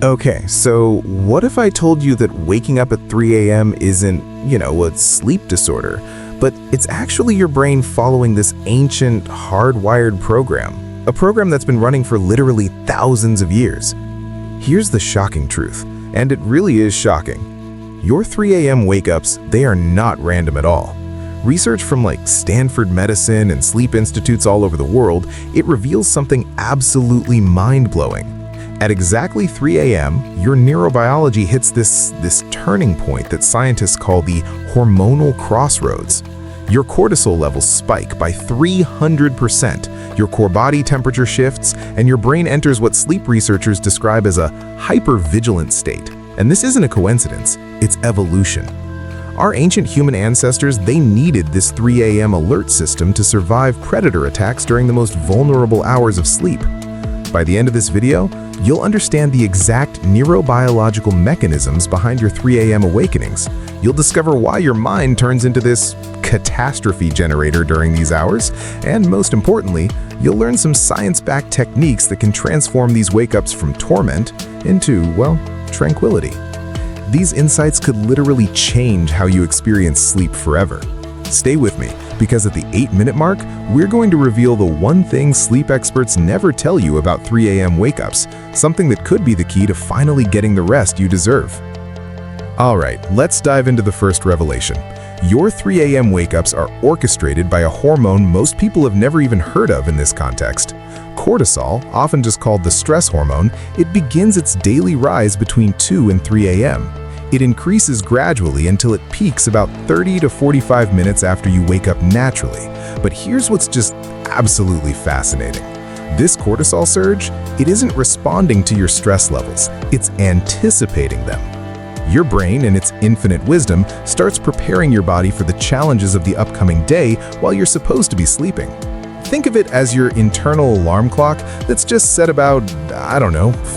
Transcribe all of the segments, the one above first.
Okay, so what if I told you that waking up at 3 a.m. isn't, a sleep disorder, but it's actually your brain following this ancient, hardwired program, a program that's been running for literally thousands of years? Here's the shocking truth, and it really is shocking. Your 3 a.m. wake-ups, they are not random at all. Research from Stanford Medicine and sleep institutes all over the world, it reveals something absolutely mind-blowing. At exactly 3 a.m., your neurobiology hits this turning point that scientists call the hormonal crossroads. Your cortisol levels spike by 300%, your core body temperature shifts, and your brain enters what sleep researchers describe as a hypervigilant state. And this isn't a coincidence, it's evolution. Our ancient human ancestors, they needed this 3 a.m. alert system to survive predator attacks during the most vulnerable hours of sleep. By the end of this video, you'll understand the exact neurobiological mechanisms behind your 3 a.m. awakenings. You'll discover why your mind turns into this catastrophe generator during these hours, and most importantly, you'll learn some science-backed techniques that can transform these wake-ups from torment into, tranquility. These insights could literally change how you experience sleep forever. Stay with me, because at the 8-minute mark, we're going to reveal the one thing sleep experts never tell you about 3 a.m. wake-ups, something that could be the key to finally getting the rest you deserve. Alright, let's dive into the first revelation. Your 3 a.m. wake-ups are orchestrated by a hormone most people have never even heard of in this context. Cortisol, often just called the stress hormone, it begins its daily rise between 2 and 3 a.m. It increases gradually until it peaks about 30 to 45 minutes after you wake up naturally. But here's what's just absolutely fascinating. This cortisol surge, it isn't responding to your stress levels, it's anticipating them. Your brain, in its infinite wisdom, starts preparing your body for the challenges of the upcoming day while you're supposed to be sleeping. Think of it as your internal alarm clock that's just set about,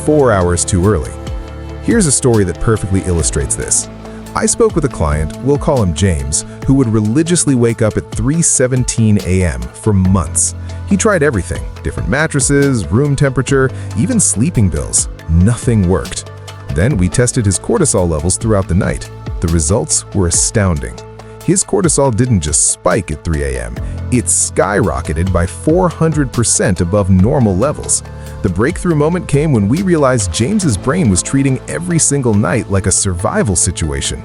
4 hours too early. Here's a story that perfectly illustrates this. I spoke with a client, we'll call him James, who would religiously wake up at 3:17 a.m. for months. He tried everything, different mattresses, room temperature, even sleeping pills. Nothing worked. Then we tested his cortisol levels throughout the night. The results were astounding. His cortisol didn't just spike at 3 a.m., it skyrocketed by 400% above normal levels. The breakthrough moment came when we realized James's brain was treating every single night like a survival situation.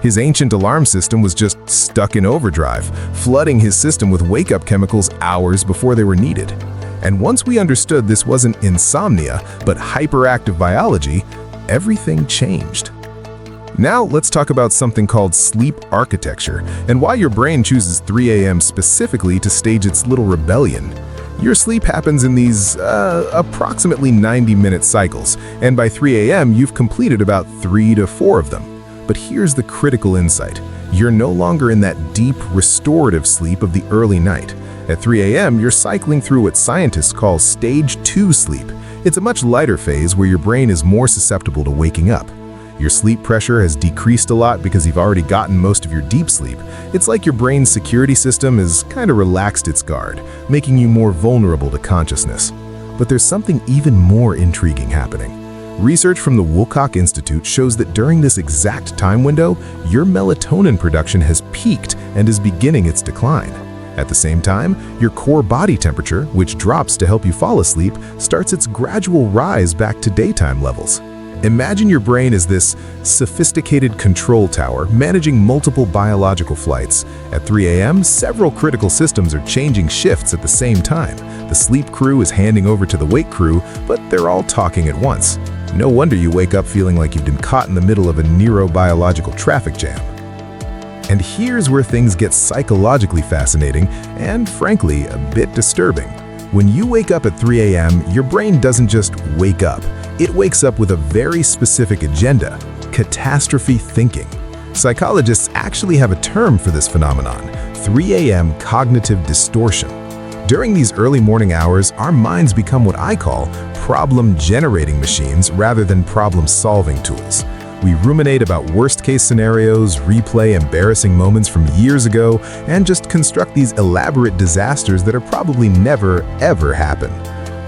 His ancient alarm system was just stuck in overdrive, flooding his system with wake-up chemicals hours before they were needed. And once we understood this wasn't insomnia, but hyperactive biology, everything changed. Now let's talk about something called sleep architecture and why your brain chooses 3 a.m. specifically to stage its little rebellion. Your sleep happens in these approximately 90-minute cycles, and by 3 a.m. you've completed about 3 to 4 of them. But here's the critical insight. You're no longer in that deep, restorative sleep of the early night. At 3 a.m., you're cycling through what scientists call stage 2 sleep. It's a much lighter phase where your brain is more susceptible to waking up. Your sleep pressure has decreased a lot because you've already gotten most of your deep sleep. It's like your brain's security system has kind of relaxed its guard, making you more vulnerable to consciousness. But there's something even more intriguing happening. Research from the Woolcock Institute shows that during this exact time window, your melatonin production has peaked and is beginning its decline. At the same time, your core body temperature, which drops to help you fall asleep, starts its gradual rise back to daytime levels. Imagine your brain as this sophisticated control tower managing multiple biological flights. At 3 a.m., several critical systems are changing shifts at the same time. The sleep crew is handing over to the wake crew, but they're all talking at once. No wonder you wake up feeling like you've been caught in the middle of a neurobiological traffic jam. And here's where things get psychologically fascinating and, frankly, a bit disturbing. When you wake up at 3 a.m., your brain doesn't just wake up. It wakes up with a very specific agenda: catastrophe thinking. Psychologists actually have a term for this phenomenon: 3 a.m. cognitive distortion. During these early morning hours, our minds become what I call problem-generating machines rather than problem-solving tools. We ruminate about worst-case scenarios, replay embarrassing moments from years ago, and just construct these elaborate disasters that are probably never, ever happen.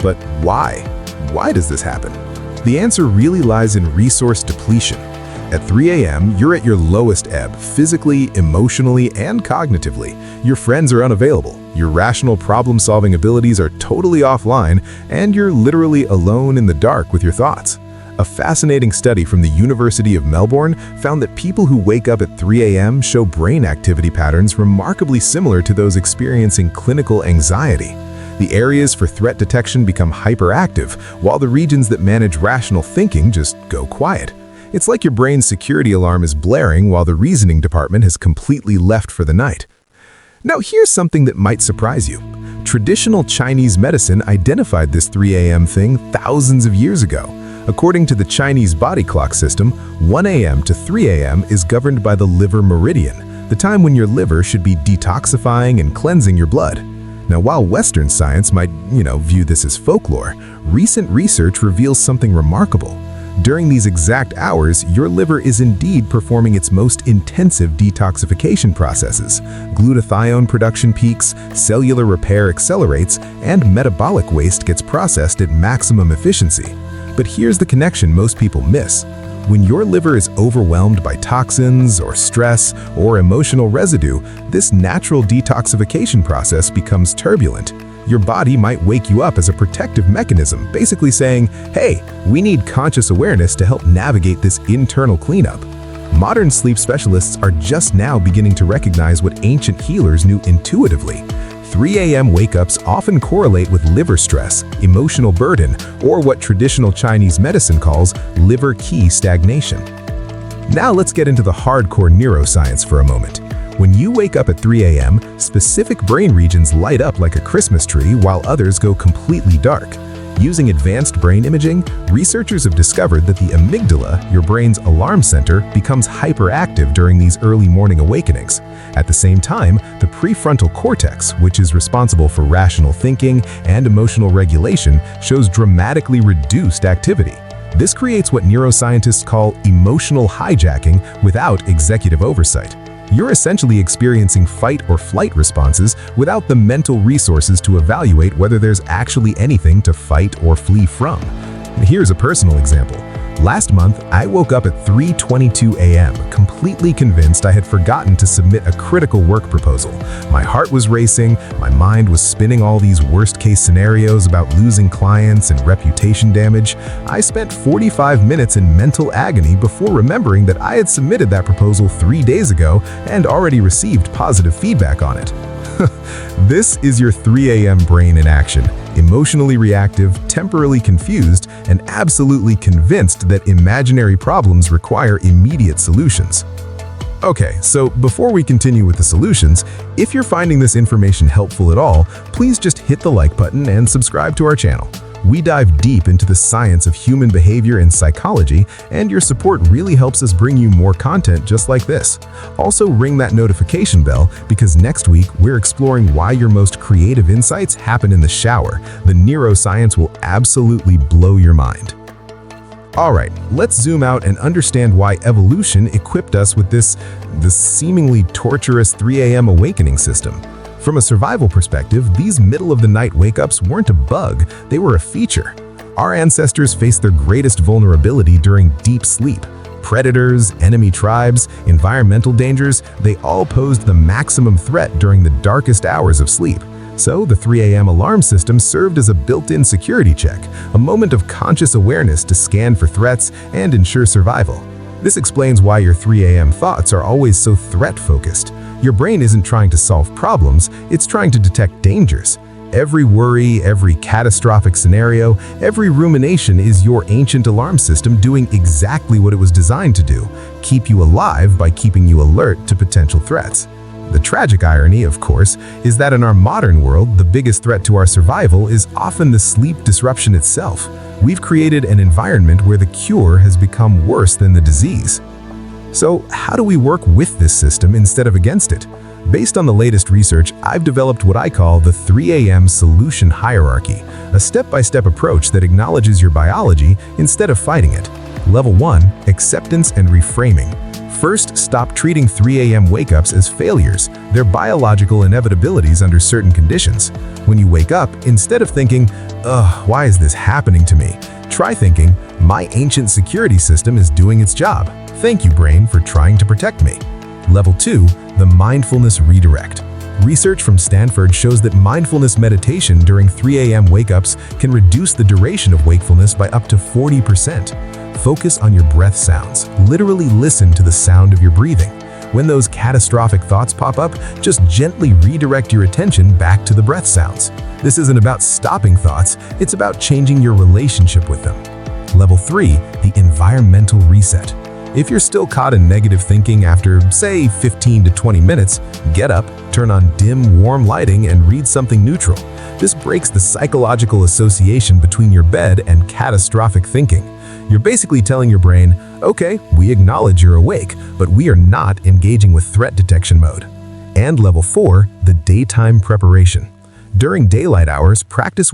But why? Why does this happen? The answer really lies in resource depletion. At 3 a.m., you're at your lowest ebb, physically, emotionally, and cognitively. Your friends are unavailable, your rational problem-solving abilities are totally offline, and you're literally alone in the dark with your thoughts. A fascinating study from the University of Melbourne found that people who wake up at 3 a.m. show brain activity patterns remarkably similar to those experiencing clinical anxiety. The areas for threat detection become hyperactive, while the regions that manage rational thinking just go quiet. It's like your brain's security alarm is blaring while the reasoning department has completely left for the night. Now here's something that might surprise you. Traditional Chinese medicine identified this 3 a.m. thing thousands of years ago. According to the Chinese body clock system, 1 a.m. to 3 a.m. is governed by the liver meridian, the time when your liver should be detoxifying and cleansing your blood. Now, while Western science might, view this as folklore, recent research reveals something remarkable. During these exact hours, your liver is indeed performing its most intensive detoxification processes. Glutathione production peaks, cellular repair accelerates, and metabolic waste gets processed at maximum efficiency. But here's the connection most people miss. When your liver is overwhelmed by toxins or stress or emotional residue, this natural detoxification process becomes turbulent. Your body might wake you up as a protective mechanism, basically saying, hey, we need conscious awareness to help navigate this internal cleanup. Modern sleep specialists are just now beginning to recognize what ancient healers knew intuitively. 3 a.m. wake-ups often correlate with liver stress, emotional burden, or what traditional Chinese medicine calls liver qi stagnation. Now let's get into the hardcore neuroscience for a moment. When you wake up at 3 a.m., specific brain regions light up like a Christmas tree while others go completely dark. Using advanced brain imaging, researchers have discovered that the amygdala, your brain's alarm center, becomes hyperactive during these early morning awakenings. At the same time, the prefrontal cortex, which is responsible for rational thinking and emotional regulation, shows dramatically reduced activity. This creates what neuroscientists call emotional hijacking without executive oversight. You're essentially experiencing fight or flight responses without the mental resources to evaluate whether there's actually anything to fight or flee from. Here's a personal example. Last month, I woke up at 3:22 a.m., completely convinced I had forgotten to submit a critical work proposal. My heart was racing, my mind was spinning all these worst-case scenarios about losing clients and reputation damage. I spent 45 minutes in mental agony before remembering that I had submitted that proposal 3 days ago and already received positive feedback on it. This is your 3 a.m. brain in action, emotionally reactive, temporarily confused, and absolutely convinced that imaginary problems require immediate solutions. Okay, so before we continue with the solutions, if you're finding this information helpful at all, please just hit the like button and subscribe to our channel. We dive deep into the science of human behavior and psychology, and your support really helps us bring you more content just like this. Also, ring that notification bell because next week we're exploring why your most creative insights happen in the shower. The neuroscience will absolutely blow your mind. Alright, let's zoom out and understand why evolution equipped us with this seemingly torturous 3 a.m. awakening system. From a survival perspective, these middle-of-the-night wake-ups weren't a bug, they were a feature. Our ancestors faced their greatest vulnerability during deep sleep. Predators, enemy tribes, environmental dangers, they all posed the maximum threat during the darkest hours of sleep. So the 3 a.m. alarm system served as a built-in security check, a moment of conscious awareness to scan for threats and ensure survival. This explains why your 3 a.m. thoughts are always so threat-focused. Your brain isn't trying to solve problems, it's trying to detect dangers. Every worry, every catastrophic scenario, every rumination is your ancient alarm system doing exactly what it was designed to do, keep you alive by keeping you alert to potential threats. The tragic irony, of course, is that in our modern world, the biggest threat to our survival is often the sleep disruption itself. We've created an environment where the cure has become worse than the disease. So, how do we work with this system instead of against it? Based on the latest research, I've developed what I call the 3 a.m. solution hierarchy, a step-by-step approach that acknowledges your biology instead of fighting it. Level 1. Acceptance and reframing. First, stop treating 3 a.m. wake-ups as failures. They're biological inevitabilities under certain conditions. When you wake up, instead of thinking, "Ugh, why is this happening to me?" Try thinking, my ancient security system is doing its job. Thank you, brain, for trying to protect me. Level 2, the mindfulness redirect. Research from Stanford shows that mindfulness meditation during 3 a.m. wake-ups can reduce the duration of wakefulness by up to 40%. Focus on your breath sounds. Literally listen to the sound of your breathing. When those catastrophic thoughts pop up, just gently redirect your attention back to the breath sounds. This isn't about stopping thoughts, it's about changing your relationship with them. Level 3, the environmental reset. If you're still caught in negative thinking after, say, 15 to 20 minutes, get up, turn on dim, warm lighting, and read something neutral. This breaks the psychological association between your bed and catastrophic thinking. You're basically telling your brain, okay, we acknowledge you're awake, but we are not engaging with threat detection mode. And level 4, the daytime preparation. During daylight hours, practice